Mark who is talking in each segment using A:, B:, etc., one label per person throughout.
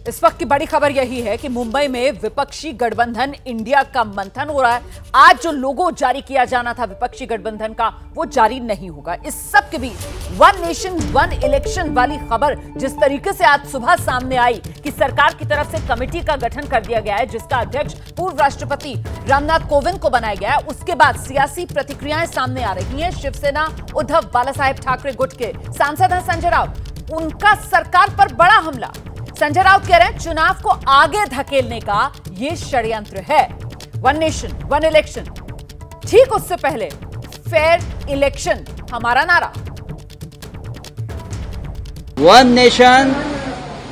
A: इस वक्त की बड़ी खबर यही है कि मुंबई में विपक्षी गठबंधन इंडिया का मंथन हो रहा है। आज जो लोगो जारी किया जाना था विपक्षी गठबंधन का, वो जारी नहीं होगा। इस सब के बीच वन नेशन वन इलेक्शन वाली खबर जिस तरीके से आज सुबह सामने आई कि सरकार की तरफ से कमेटी का गठन कर दिया गया है, जिसका अध्यक्ष पूर्व राष्ट्रपति रामनाथ कोविंद को बनाया गया है, उसके बाद सियासी प्रतिक्रियाएं सामने आ रही हैं। शिवसेना उद्धव बालासाहेब ठाकरे गुट के सांसद हैं संजय राउत, उनका सरकार पर बड़ा हमला। संजय राउत कह रहे हैं चुनाव को आगे धकेलने का यह षड्यंत्र है। वन नेशन वन इलेक्शन, ठीक उससे पहले फेयर इलेक्शन हमारा नारा।
B: वन नेशन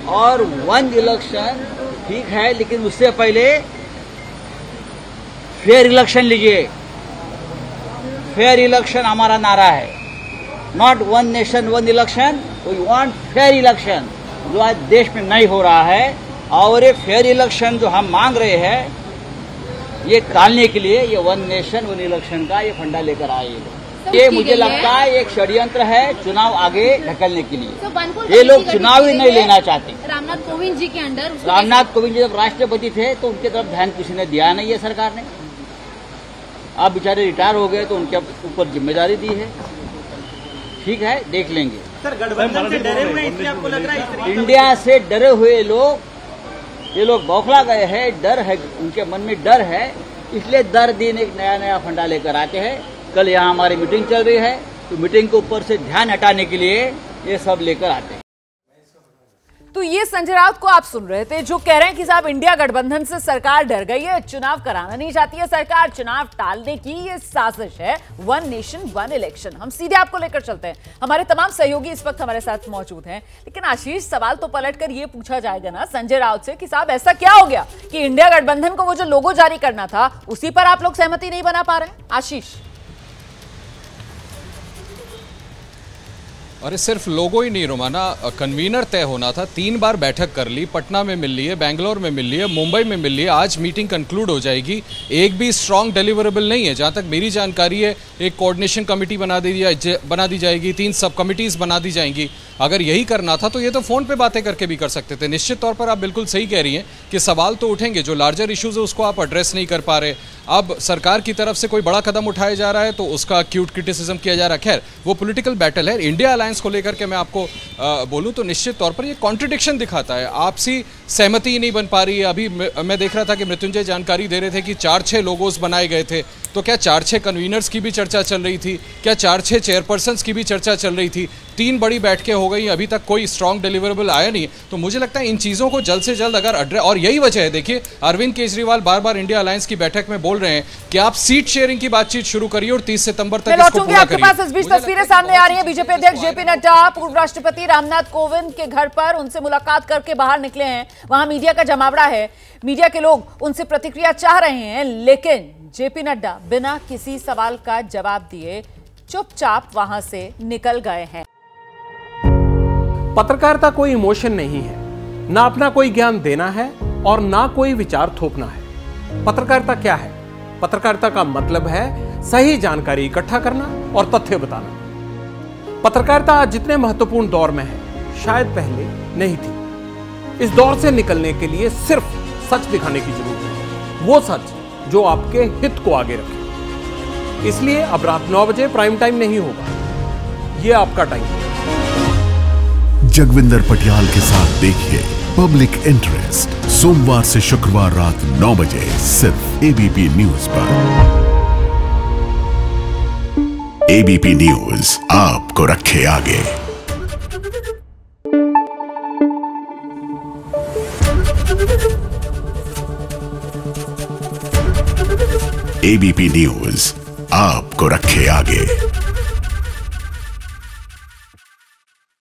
B: और वन इलेक्शन ठीक है, लेकिन उससे पहले फेयर इलेक्शन लीजिए। फेयर इलेक्शन हमारा नारा है, not one nation one election. We want fair election, जो आज देश में नहीं हो रहा है। और ये फेयर इलेक्शन जो हम मांग रहे हैं, ये टालने के लिए ये वन नेशन वन इलेक्शन का ये फंडा लेकर आए ये मुझे लगता है एक षड्यंत्र है चुनाव आगे ढकलने के लिए। ये लोग चुनाव ही नहीं लेना चाहते।
C: रामनाथ कोविंद जी के अंडर,
B: रामनाथ कोविंद जी जब राष्ट्रपति थे तो उनकी तरफ ध्यान किसी ने दिया नहीं है सरकार ने। आप बेचारे रिटायर हो गए तो उनके ऊपर जिम्मेदारी दी है। ठीक है, देख लेंगे।
D: सर, गठबंधन से डरे हुए इसलिए आपको लग रहा है
B: इंडिया से डरे हुए लोग, ये लोग बौखला गए हैं, डर है उनके मन में, डर है, इसलिए दर दिन एक नया नया फंडा लेकर आते हैं। कल यहाँ हमारी मीटिंग चल रही है तो मीटिंग के ऊपर से ध्यान हटाने के लिए ये सब लेकर आते हैं।
A: तो ये संजय राउत को आप सुन रहे थे, जो कह रहे हैं कि साहब इंडिया गठबंधन से सरकार डर गई है, चुनाव कराना नहीं चाहती है सरकार, चुनाव टालने की ये साजिश है। One nation one election. हम सीधे आपको लेकर चलते हैं, हमारे तमाम सहयोगी इस वक्त हमारे साथ मौजूद हैं। लेकिन आशीष, सवाल तो पलटकर ये पूछा जाएगा ना संजय राउत से कि साहब ऐसा क्या हो गया कि इंडिया गठबंधन को वो जो लोगो जारी करना था उसी पर आप लोग सहमति नहीं बना पा रहे हैं? आशीष,
E: अरे सिर्फ लोगो ही नहीं रोमाना, कन्वीनर तय होना था। 3 बार बैठक कर ली, पटना में मिल ली है, बेंगलोर में मिल ली है, मुंबई में मिल ली है। आज मीटिंग कंक्लूड हो जाएगी। एक भी स्ट्रांग डिलीवरेबल नहीं है। जहाँ तक मेरी जानकारी है, एक कोऑर्डिनेशन कमेटी बना दी जाएगी, 3 सब कमिटीज़ बना दी जाएंगी। अगर यही करना था तो ये तो फ़ोन पे बातें करके भी कर सकते थे। निश्चित तौर पर आप बिल्कुल सही कह रही हैं कि सवाल तो उठेंगे। जो लार्जर इश्यूज़ है उसको आप एड्रेस नहीं कर पा रहे। अब सरकार की तरफ से कोई बड़ा कदम उठाया जा रहा है तो उसका क्यूट क्रिटिसिज्म किया जा रहा है। खैर, वो पॉलिटिकल बैटल है। इंडिया अलायंस को लेकर के मैं आपको बोलूं तो निश्चित तौर पर ये कॉन्ट्रडिक्शन दिखाता है। आपसी सहमति ही नहीं बन पा रही है। अभी मैं देख रहा था कि मृत्युंजय जानकारी दे रहे थे कि 4-6 लोगोस बनाए गए थे। तो क्या 4-6 कन्वीनर्स की भी चर्चा चल रही थी? क्या 4-6 चेयरपर्सन्स की भी चर्चा चल रही थी? 3 बड़ी बैठकें हो गई, अभी तक कोई स्ट्रॉन्ग डिलीवरेबल आया नहीं। तो मुझे लगता है इन चीज़ों को जल्द से जल्द अगर एड्रेस, और यही वजह है, देखिए अरविंद केजरीवाल बार बार इंडिया अलायंस की बैठक में बोल रहे हैं कि आप सीट शेयरिंग की बातचीत शुरू करिए और 30 सितंबर तक इसको पूरा करिए।
A: आपके पास इस बीच तस्वीरें सामने आ रही हैं। बीजेपी अध्यक्ष जेपी नड्डा पूर्व राष्ट्रपति रामनाथ कोविंद के घर पर उनसे मुलाकात करके बाहर निकले हैं। वहां मीडिया का जमावड़ा है, मीडिया के लोग उनसे प्रतिक्रिया चाह रहे हैं, लेकिन जेपी नड्डा बिना किसी सवाल का जवाब दिए चुपचाप वहां से निकल गए हैं।
F: पत्रकारिता कोई इमोशन नहीं है, ना अपना कोई ज्ञान देना है और ना कोई विचार थोपना है। पत्रकारिता क्या है? पत्रकारिता का मतलब है सही जानकारी इकट्ठा करना और तथ्य बताना। पत्रकारिता आज जितने महत्वपूर्ण दौर में है, शायद पहले नहीं थी। इस दौर से निकलने के लिए सिर्फ सच दिखाने की जरूरत है, वो सच जो आपके हित को आगे रखे। इसलिए अब रात 9 बजे प्राइम टाइम नहीं होगा, ये आपका टाइम है।
G: जगविंदर पटियाल के साथ देखिए पब्लिक इंटरेस्ट, सोमवार से शुक्रवार रात 9 बजे सिर्फ एबीपी न्यूज पर। एबीपी न्यूज आपको रखे आगे। एबीपी न्यूज आपको रखे आगे।